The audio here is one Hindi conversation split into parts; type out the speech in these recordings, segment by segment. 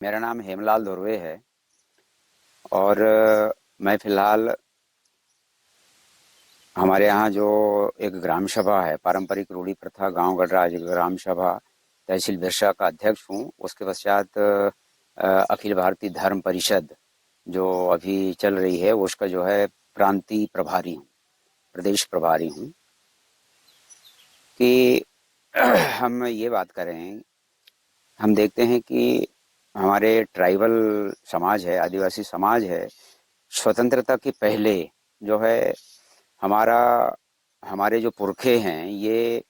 मेरा नाम हेमलाल धुर्वे है और मैं फ़िलहाल हमारे यहाँ जो एक ग्राम सभा है, पारंपरिक रूढ़ी प्रथा गांव गणराज्य ग्राम सभा तहसील बिरसा का अध्यक्ष हूँ। उसके पश्चात अखिल भारतीय धर्म परिषद जो अभी चल रही है उसका जो है प्रांतीय प्रभारी हूँ, प्रदेश प्रभारी हूँ। कि हम ये बात करें, हम देखते हैं कि हमारे ट्राइबल समाज है, आदिवासी समाज है, स्वतंत्रता के पहले जो है हमारा हमारे जो पुरखे हैं ये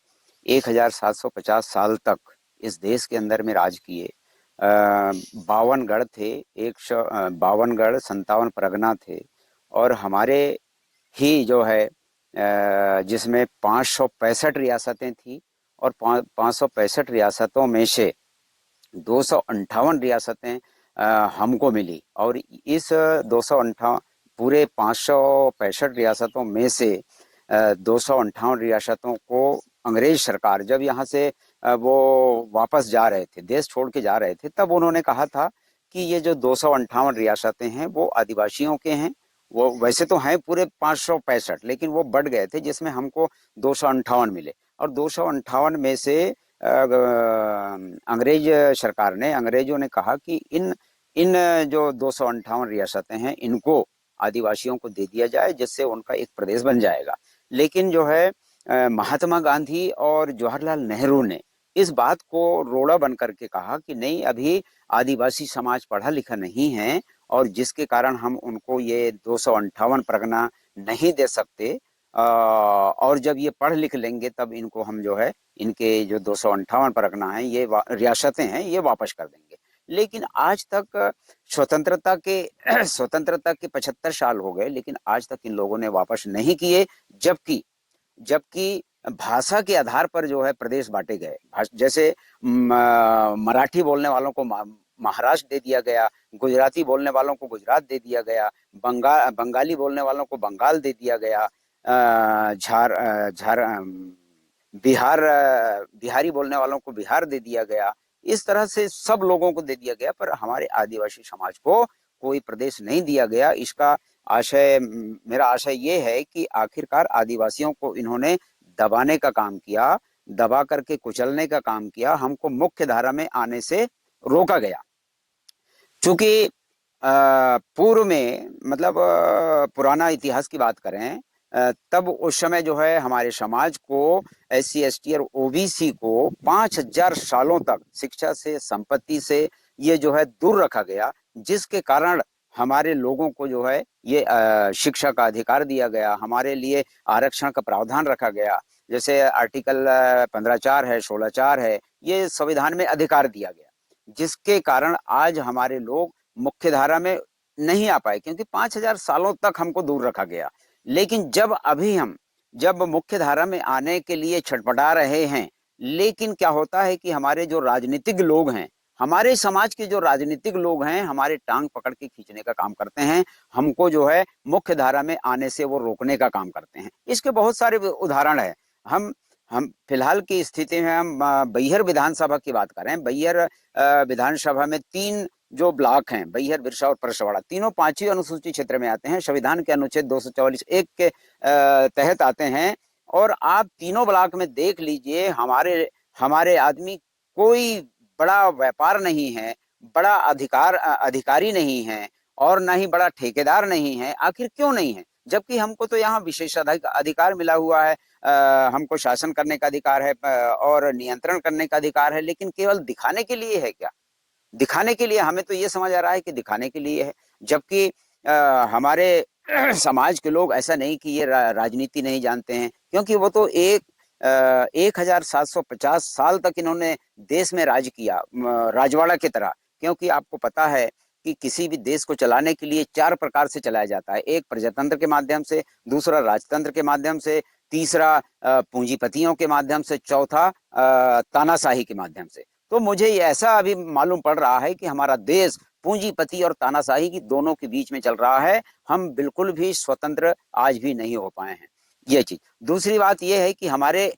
1750 साल तक इस देश के अंदर में राज किए। 52 गढ़ थे, 52 गढ़, 57 परगना थे। और हमारे ही जो है जिसमें 565 रियासतें थी और 565 रियासतों में से 258 रियासतें हमको मिली। और इस 258 पूरे 565 रियासतों में से 258 रियासतों को अंग्रेज सरकार जब यहाँ से वो वापस जा रहे थे, देश छोड़ के जा रहे थे, तब उन्होंने कहा था कि ये जो 258 रियासतें हैं वो आदिवासियों के हैं। वो वैसे तो हैं पूरे 565, लेकिन वो बढ़ गए थे जिसमें हमको 258 मिले। और 258 में से अंग्रेज सरकार ने अंग्रेजों ने कहा कि इन इन जो 258 रियासतें हैं इनको आदिवासियों को दे दिया जाए, जिससे उनका एक प्रदेश बन जाएगा। लेकिन जो है महात्मा गांधी और जवाहरलाल नेहरू ने इस बात को रोड़ा बन करके कहा कि नहीं, अभी आदिवासी समाज पढ़ा लिखा नहीं है और जिसके कारण हम उनको ये 258 परगना नहीं दे सकते। और जब ये पढ़ लिख लेंगे तब इनको हम जो है इनके जो 258 परगना हैं, ये रियासतें हैं, ये वापस कर देंगे। लेकिन आज तक स्वतंत्रता के स्वतंत्रता के 75 साल हो गए, लेकिन आज तक इन लोगों ने वापस नहीं किए। जबकि जबकि भाषा के आधार पर जो है प्रदेश बांटे गए। जैसे मराठी बोलने वालों को महाराष्ट्र दे दिया गया, गुजराती बोलने वालों को गुजरात दे दिया गया, बंगाली बोलने वालों को बंगाल दे दिया गया, बिहारी बोलने वालों को बिहार दे दिया गया। इस तरह से सब लोगों को दे दिया गया, पर हमारे आदिवासी समाज को कोई प्रदेश नहीं दिया गया। इसका आशय मेरा आशय ये है कि आखिरकार आदिवासियों को इन्होंने दबाने का काम किया, दबा करके कुचलने का काम किया, हमको मुख्य धारा में आने से रोका गया। चूंकि पूर्व में मतलब पुराना इतिहास की बात करें, तब उस समय जो है हमारे समाज को SC ST और OBC को 5000 सालों तक शिक्षा से, संपत्ति से ये जो है दूर रखा गया, जिसके कारण हमारे लोगों को जो है ये शिक्षा का अधिकार दिया गया, हमारे लिए आरक्षण का प्रावधान रखा गया। जैसे आर्टिकल 15(4) है, 16(4) है, ये संविधान में अधिकार दिया गया, जिसके कारण आज हमारे लोग मुख्य धारा में नहीं आ पाए, क्योंकि 5000 सालों तक हमको दूर रखा गया। लेकिन जब मुख्य धारा में आने के लिए छटपटा रहे हैं, लेकिन क्या होता है कि हमारे जो राजनीतिक लोग हैं, हमारे समाज के जो राजनीतिक लोग हैं, हमारे टांग पकड़ के खींचने का काम करते हैं, हमको जो है मुख्य धारा में आने से वो रोकने का काम करते हैं। इसके बहुत सारे उदाहरण है। हम फिलहाल की स्थिति में हम बैहर विधानसभा की बात करें। बैहर विधानसभा में 3 जो ब्लॉक हैं, बैहर, बिरसा और परसवाड़ा, तीनों 5वीं अनुसूची क्षेत्र में आते हैं, संविधान के अनुच्छेद 244(1) के तहत आते हैं। और आप तीनों ब्लॉक में देख लीजिए, हमारे हमारे आदमी कोई बड़ा व्यापार नहीं है, बड़ा अधिकारी नहीं है, और ना ही बड़ा ठेकेदार नहीं है। आखिर क्यों नहीं है? जबकि हमको तो यहाँ विशेषाधिकार मिला हुआ है। हमको शासन करने का अधिकार है और नियंत्रण करने का अधिकार है, लेकिन केवल दिखाने के लिए है क्या? दिखाने के लिए, हमें तो ये समझ आ रहा है कि दिखाने के लिए है। जबकि हमारे समाज के लोग ऐसा नहीं कि ये राजनीति नहीं जानते हैं, क्योंकि वो तो 1750 साल तक इन्होंने देश में राज किया, राजवाड़ा की तरह। क्योंकि आपको पता है कि किसी भी देश को चलाने के लिए 4 प्रकार से चलाया जाता है। एक प्रजातंत्र के माध्यम से, दूसरा राजतंत्र के माध्यम से, तीसरा पूंजीपतियों के माध्यम से, चौथा तानाशाही के माध्यम से। तो मुझे ऐसा अभी मालूम पड़ रहा है कि हमारा देश पूंजीपति और तानाशाही की दोनों के बीच में चल रहा है। हम बिल्कुल भी स्वतंत्र आज भी नहीं हो पाए हैं, ये चीज। दूसरी बात यह है कि हमारे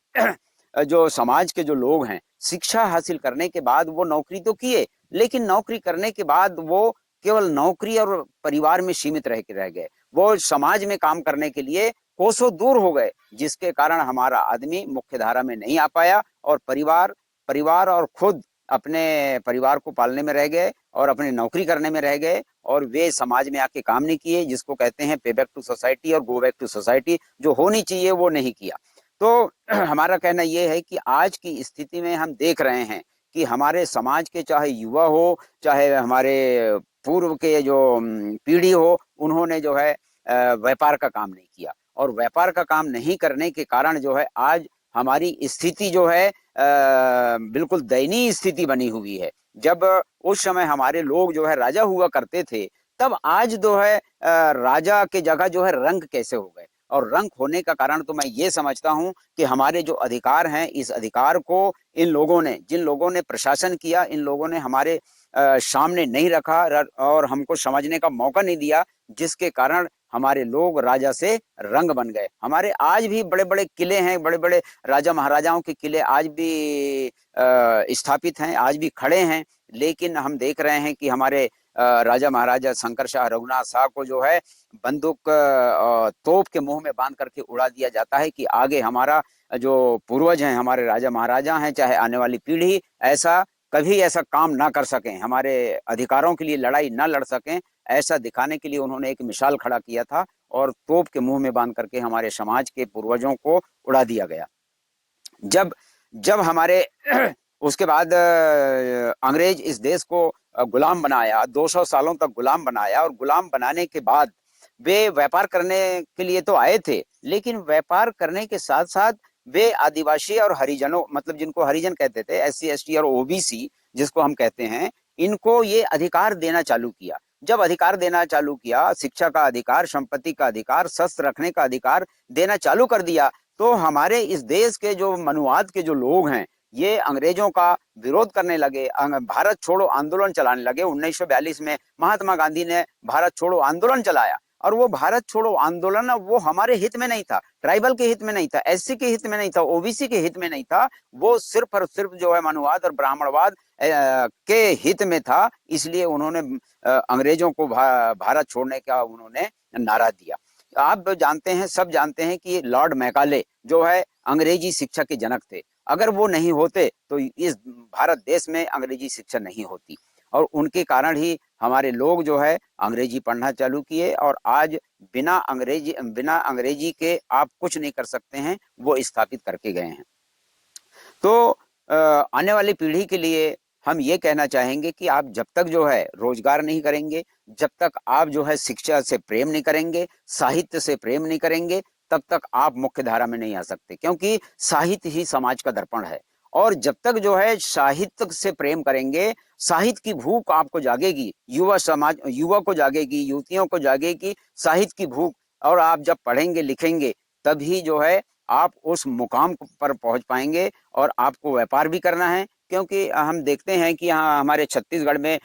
जो समाज के जो लोग हैं, शिक्षा हासिल करने के बाद वो नौकरी तो किए, लेकिन नौकरी करने के बाद वो केवल नौकरी और परिवार में सीमित रह गए। वो समाज में काम करने के लिए कोसों दूर हो गए, जिसके कारण हमारा आदमी मुख्य धारा में नहीं आ पाया और परिवार परिवार और खुद अपने परिवार को पालने में रह गए और अपनी नौकरी करने में रह गए और वे समाज में आके काम नहीं किए, जिसको कहते हैं पे बैक टू सोसाइटी और गो बैक टू सोसाइटी, जो होनी चाहिए वो नहीं किया। तो हमारा कहना ये है कि आज की स्थिति में हम देख रहे हैं कि हमारे समाज के चाहे युवा हो, चाहे हमारे पूर्व के जो पीढ़ी हो, उन्होंने जो है व्यापार का काम नहीं किया और व्यापार का काम नहीं करने के कारण जो है आज हमारी स्थिति जो है बिल्कुल दयनीय स्थिति बनी हुई है। जब उस समय हमारे लोग जो है राजा हुआ करते थे, तब आज जो है राजा के जगह जो है रंक कैसे हो गए, और रंक होने का कारण तो मैं ये समझता हूं कि हमारे जो अधिकार हैं, इस अधिकार को इन लोगों ने, जिन लोगों ने प्रशासन किया, इन लोगों ने हमारे सामने नहीं रखा और हमको समझने का मौका नहीं दिया, जिसके कारण हमारे लोग राजा से रंग बन गए। हमारे आज भी बड़े बड़े किले हैं, बड़े बड़े राजा महाराजाओं के किले आज भी स्थापित हैं, आज भी खड़े हैं, लेकिन हम देख रहे हैं कि हमारे राजा महाराजा शंकर शाह रघुनाथ शाह को जो है बंदूक तोप के मुंह में बांध करके उड़ा दिया जाता है कि आगे हमारा जो पूर्वज हैं, हमारे राजा महाराजा हैं, चाहे आने वाली पीढ़ी ऐसा कभी ऐसा काम ना कर सकें, हमारे अधिकारों के लिए लड़ाई ना लड़ सकें, ऐसा दिखाने के लिए उन्होंने एक मिसाल खड़ा किया था और तोप के मुंह में बांध करके हमारे समाज के पूर्वजों को उड़ा दिया गया। जब जब हमारे उसके बाद अंग्रेज इस देश को गुलाम बनाया, 200 सालों तक गुलाम बनाया, और गुलाम बनाने के बाद वे व्यापार करने के लिए तो आए थे, लेकिन व्यापार करने के साथ साथ वे आदिवासी और हरिजनों, मतलब जिनको हरिजन कहते थे, SC ST और OBC जिसको हम कहते हैं, इनको ये अधिकार देना चालू किया। जब अधिकार देना चालू किया, शिक्षा का अधिकार, संपत्ति का अधिकार, शस्त्र रखने का अधिकार देना चालू कर दिया, तो हमारे इस देश के जो मनुवाद के जो लोग हैं, ये अंग्रेजों का विरोध करने लगे, भारत छोड़ो आंदोलन चलाने लगे। 1942 में महात्मा गांधी ने भारत छोड़ो आंदोलन चलाया, और वो भारत छोड़ो आंदोलन वो हमारे हित में नहीं था, ट्राइबल के हित में नहीं था, SC के हित में नहीं था, OBC के हित में नहीं था, वो सिर्फ और सिर्फ जो है मनुवाद और ब्राह्मणवाद के हित में था। इसलिए उन्होंने अंग्रेजों को भारत छोड़ने का उन्होंने नारा दिया। आप जानते हैं, सब जानते हैं कि लॉर्ड मैकाले जो है अंग्रेजी शिक्षा के जनक थे। अगर वो नहीं होते तो इस भारत देश में अंग्रेजी शिक्षा नहीं होती, और उनके कारण ही हमारे लोग जो है अंग्रेजी पढ़ना चालू किए, और आज बिना अंग्रेजी के आप कुछ नहीं कर सकते हैं, वो स्थापित करके गए हैं। तो आने वाली पीढ़ी के लिए हम ये कहना चाहेंगे कि आप जब तक जो है रोजगार नहीं करेंगे, जब तक आप जो है शिक्षा से प्रेम नहीं करेंगे, साहित्य से प्रेम नहीं करेंगे, तब तक आप मुख्य धारा में नहीं आ सकते, क्योंकि साहित्य ही समाज का दर्पण है। और जब तक जो है साहित्य से प्रेम करेंगे, साहित्य की भूख आपको जागेगी, युवा को जागेगी, युवतियों को जागेगी साहित्य की भूख, और आप जब पढ़ेंगे लिखेंगे तभी जो है आप उस मुकाम पर पहुंच पाएंगे। और आपको व्यापार भी करना है, क्योंकि हम देखते हैं कि यहाँ हमारे छत्तीसगढ़ में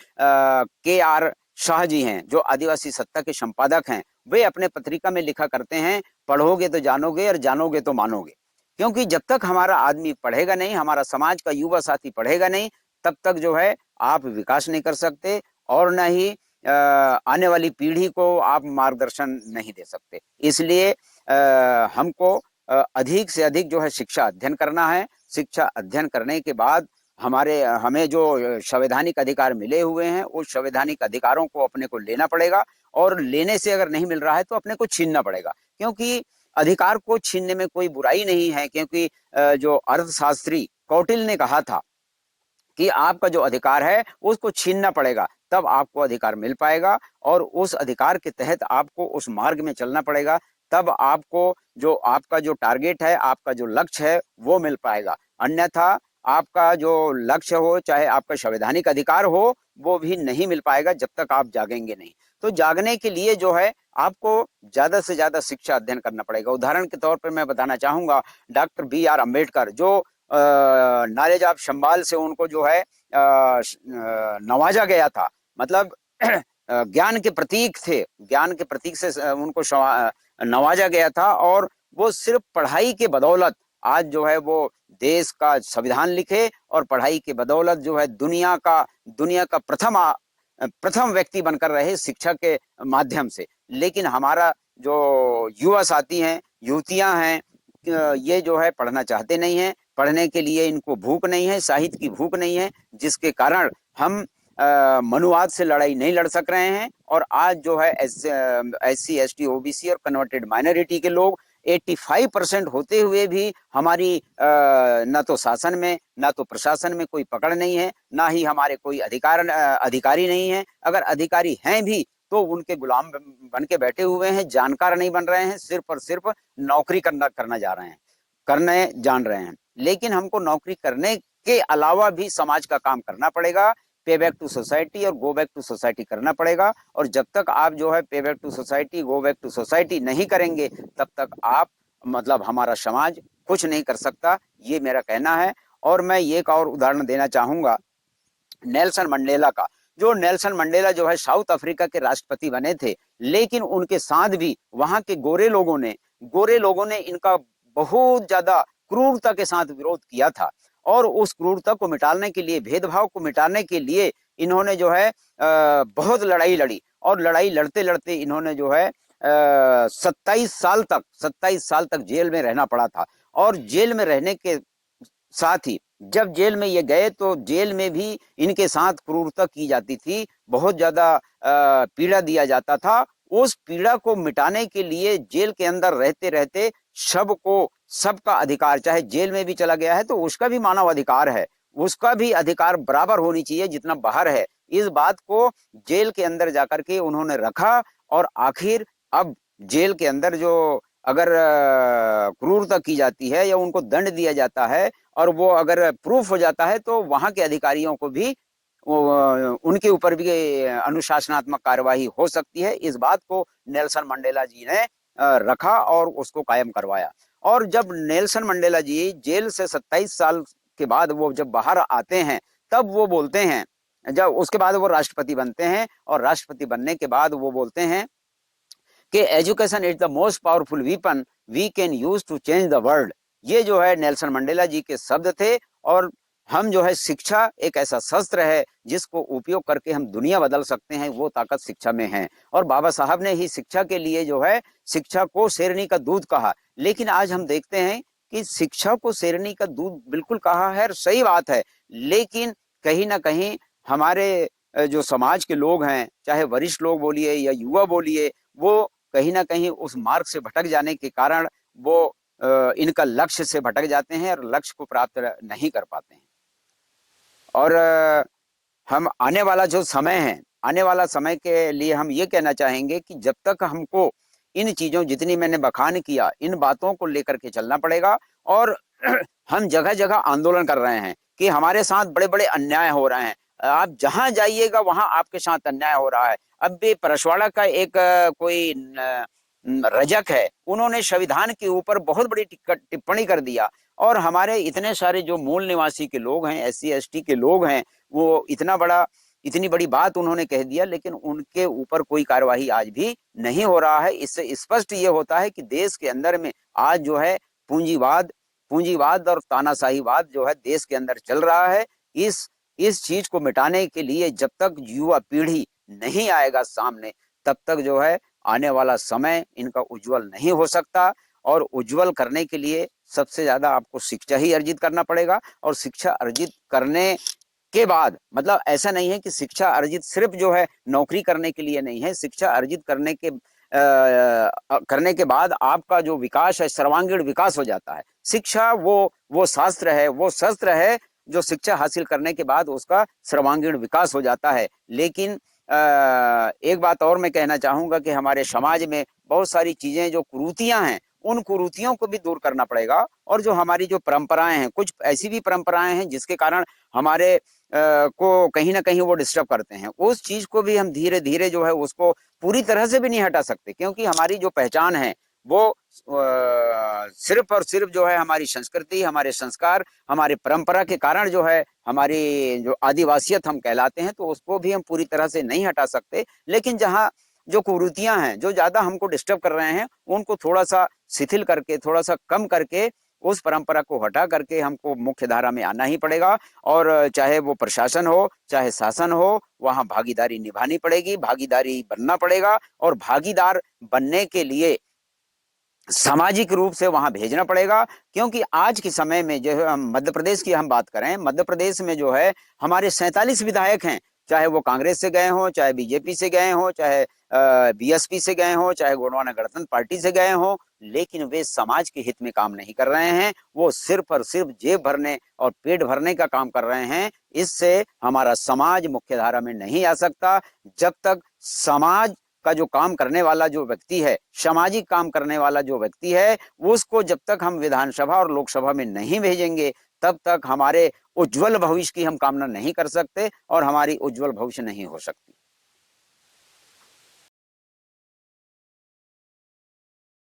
KR शाह जी हैं, जो आदिवासी सत्ता के संपादक हैं। वे अपने पत्रिका में लिखा करते हैं, पढ़ोगे तो जानोगे और जानोगे तो मानोगे। क्योंकि जब तक हमारा आदमी पढ़ेगा नहीं, हमारा समाज का युवा साथी पढ़ेगा नहीं, तब तक जो है आप विकास नहीं कर सकते, और न ही आने वाली पीढ़ी को आप मार्गदर्शन नहीं दे सकते। इसलिए हमको अधिक से अधिक जो है शिक्षा अध्ययन करना है। शिक्षा अध्ययन करने के बाद हमें जो संवैधानिक अधिकार मिले हुए हैं, उस संवैधानिक अधिकारों को अपने को लेना पड़ेगा, और लेने से अगर नहीं मिल रहा है तो अपने को छीनना पड़ेगा। क्योंकि अधिकार को छीनने में कोई बुराई नहीं है, क्योंकि जो अर्थशास्त्री कौटिल्य ने कहा था कि आपका जो अधिकार है उसको छीनना पड़ेगा, तब आपको अधिकार मिल पाएगा, और उस अधिकार के तहत आपको उस मार्ग में चलना पड़ेगा, तब आपको जो आपका जो टारगेट है, आपका जो लक्ष्य है वो मिल पाएगा। अन्यथा आपका जो लक्ष्य हो, चाहे आपका संवैधानिक अधिकार हो, वो भी नहीं मिल पाएगा जब तक आप जागेंगे नहीं। तो जागने के लिए जो है आपको ज्यादा से ज्यादा शिक्षा अध्ययन करना पड़ेगा। उदाहरण के तौर पर मैं बताना चाहूंगा, डॉक्टर BR अम्बेडकर, जो नॉलेज ऑफ संभाल से उनको जो है नवाजा गया था, मतलब ज्ञान के प्रतीक थे, ज्ञान के प्रतीक से उनको नवाजा गया था, और वो सिर्फ पढ़ाई के बदौलत आज जो है वो देश का संविधान लिखे और पढ़ाई के बदौलत जो है दुनिया का प्रथम व्यक्ति बनकर रहे शिक्षा के माध्यम से। लेकिन हमारा जो युवा साथी हैं, युवतियां हैं, ये जो है पढ़ना चाहते नहीं हैं, पढ़ने के लिए इनको भूख नहीं है, साहित्य की भूख नहीं है, जिसके कारण हम मनुवाद से लड़ाई नहीं लड़ सक रहे हैं। और आज जो है SC ST OBC और कन्वर्टेड माइनॉरिटी के लोग 85% होते हुए भी हमारी न तो शासन में न तो प्रशासन में कोई पकड़ नहीं है, ना ही हमारे कोई अधिकारी नहीं है। अगर अधिकारी हैं भी तो उनके गुलाम बन के बैठे हुए हैं, जानकार नहीं बन रहे हैं, सिर्फ और सिर्फ नौकरी करना करने जान रहे हैं। लेकिन हमको नौकरी करने के अलावा भी समाज का काम करना पड़ेगा, पे बैक टू सोसाइटी और गो बैक टू सोसाइटी करना पड़ेगा। और जब तक आप जो है pay back to society, go back to society नहीं करेंगे, तब तक आप मतलब हमारा समाज कुछ नहीं कर सकता, ये मेरा कहना है। और मैं एक और उदाहरण देना चाहूंगा नेल्सन मंडेला का। जो नेल्सन मंडेला जो है साउथ अफ्रीका के राष्ट्रपति बने थे, लेकिन उनके साथ भी वहां के गोरे लोगों ने इनका बहुत ज्यादा क्रूरता के साथ विरोध किया था। और उस क्रूरता को मिटाने के लिए, भेदभाव को मिटाने के लिए इन्होंने जो है बहुत लड़ाई लड़ी। और लड़ाई लड़ते लड़ते इन्होंने जो है 27 साल तक जेल में रहना पड़ा था। और जेल में रहने के साथ ही जब जेल में ये गए तो जेल में भी इनके साथ क्रूरता की जाती थी, बहुत ज्यादा पीड़ा दिया जाता था। उस पीड़ा को मिटाने के लिए जेल के अंदर रहते रहते सबका अधिकार, चाहे जेल में भी चला गया है तो उसका भी मानव अधिकार है, उसका भी अधिकार बराबर होनी चाहिए जितना बाहर है। इस बात को जेल के अंदर जाकर के उन्होंने रखा। और आखिर अब जेल के अंदर जो अगर क्रूरता की जाती है या उनको दंड दिया जाता है और वो अगर प्रूफ हो जाता है, तो वहां के अधिकारियों को भी उनके ऊपर भी अनुशासनात्मक कार्यवाही हो सकती है। इस बात को नेल्सन मंडेला जी ने रखा और उसको कायम करवाया। और जब नेल्सन मंडेला जी जेल से 27 साल के बाद वो जब बाहर आते हैं, तब वो बोलते हैं, जब उसके बाद वो राष्ट्रपति बनते हैं और राष्ट्रपति बनने के बाद वो बोलते हैं कि education is the most powerful weapon we can use to change the world. ये जो है नेल्सन मंडेला जी के शब्द थे। और हम जो है, शिक्षा एक ऐसा शस्त्र है जिसको उपयोग करके हम दुनिया बदल सकते हैं, वो ताकत शिक्षा में है। और बाबा साहब ने ही शिक्षा के लिए जो है शिक्षा को शेरनी का दूध कहा। लेकिन आज हम देखते हैं कि शिक्षा को शेरनी का दूध बिल्कुल कहा है, सही बात है, लेकिन कहीं ना कहीं हमारे जो समाज के लोग हैं, चाहे वरिष्ठ लोग बोलिए या युवा बोलिए, वो कहीं ना कहीं उस मार्ग से भटक जाने के कारण वो इनका लक्ष्य से भटक जाते हैं और लक्ष्य को प्राप्त नहीं कर पाते हैं। और हम आने वाला जो समय है, आने वाला समय के लिए हम ये कहना चाहेंगे कि जब तक हमको इन चीजों, जितनी मैंने बखान किया, इन बातों को लेकर के चलना पड़ेगा। और हम जगह जगह आंदोलन कर रहे हैं कि हमारे साथ बड़े बड़े अन्याय हो रहे हैं, आप जहां जाइएगा वहां आपके साथ अन्याय हो रहा है। अब भी परसवाड़ा का एक कोई रजक है, उन्होंने संविधान के ऊपर बहुत बड़ी टिप्पणी कर दिया। और हमारे इतने सारे जो मूल निवासी के लोग हैं, SC ST के लोग हैं, वो इतनी बड़ी बात उन्होंने कह दिया, लेकिन उनके ऊपर कोई कार्यवाही आज भी नहीं हो रहा है। इससे स्पष्ट ये होता है कि देश के अंदर में आज जो है पूंजीवाद और तानाशाहीवाद जो है देश के अंदर चल रहा है। इस चीज को मिटाने के लिए जब तक युवा पीढ़ी नहीं आएगा सामने, तब तक जो है आने वाला समय इनका उज्जवल नहीं हो सकता। और उज्जवल करने के लिए सबसे ज्यादा आपको शिक्षा ही अर्जित करना पड़ेगा। और शिक्षा अर्जित करने के बाद, मतलब ऐसा नहीं है कि शिक्षा अर्जित सिर्फ जो है नौकरी करने के लिए नहीं है, शिक्षा अर्जित करने के बाद आपका जो विकास है, सर्वांगीण विकास हो जाता है। शिक्षा वो शास्त्र है, वो शस्त्र है जो शिक्षा हासिल करने के बाद उसका सर्वांगीण विकास हो जाता है। लेकिन एक बात और मैं कहना चाहूंगा कि हमारे समाज में बहुत सारी चीजें, जो कुरीतियां हैं, उन कुरीतियों को भी दूर करना पड़ेगा। और जो हमारी जो परंपराएं हैं, कुछ ऐसी भी परंपराएं हैं जिसके कारण हमारे को कहीं ना कहीं वो डिस्टर्ब करते हैं, उस चीज को भी हम धीरे धीरे जो है उसको पूरी तरह से भी नहीं हटा सकते, क्योंकि हमारी जो पहचान है वो सिर्फ और सिर्फ जो है हमारी संस्कृति, हमारे संस्कार, हमारे परंपरा के कारण जो है हमारी जो आदिवासियत हम कहलाते हैं, तो उसको भी हम पूरी तरह से नहीं हटा सकते। लेकिन जहाँ जो कुरीतियां हैं, जो ज्यादा हमको डिस्टर्ब कर रहे हैं, उनको थोड़ा सा शिथिल करके, थोड़ा सा कम करके उस परंपरा को हटा करके हमको मुख्य धारा में आना ही पड़ेगा। और चाहे वो प्रशासन हो, चाहे शासन हो, वहां भागीदारी निभानी पड़ेगी, भागीदारी बनना पड़ेगा। और भागीदार बनने के लिए सामाजिक रूप से वहां भेजना पड़ेगा। क्योंकि आज के समय में जो है, हम मध्य प्रदेश की हम बात करें, मध्य प्रदेश में जो है हमारे 47 विधायक हैं, चाहे वो कांग्रेस से गए हों, चाहे बीजेपी से गए हों, चाहे बीएसपी से गए हों, चाहे गोंडवाना गणतंत्र पार्टी से गए हों, लेकिन वे समाज के हित में काम नहीं कर रहे हैं। वो सिर्फ और सिर्फ जेब भरने और पेट भरने का काम कर रहे हैं। इससे हमारा समाज मुख्यधारा में नहीं आ सकता। जब तक समाज का जो काम करने वाला जो व्यक्ति है, सामाजिक काम करने वाला जो व्यक्ति है, उसको जब तक हम विधानसभा और लोकसभा में नहीं भेजेंगे, तब तक हमारे उज्जवल भविष्य की हम कामना नहीं कर सकते और हमारी उज्जवल भविष्य नहीं हो सकती।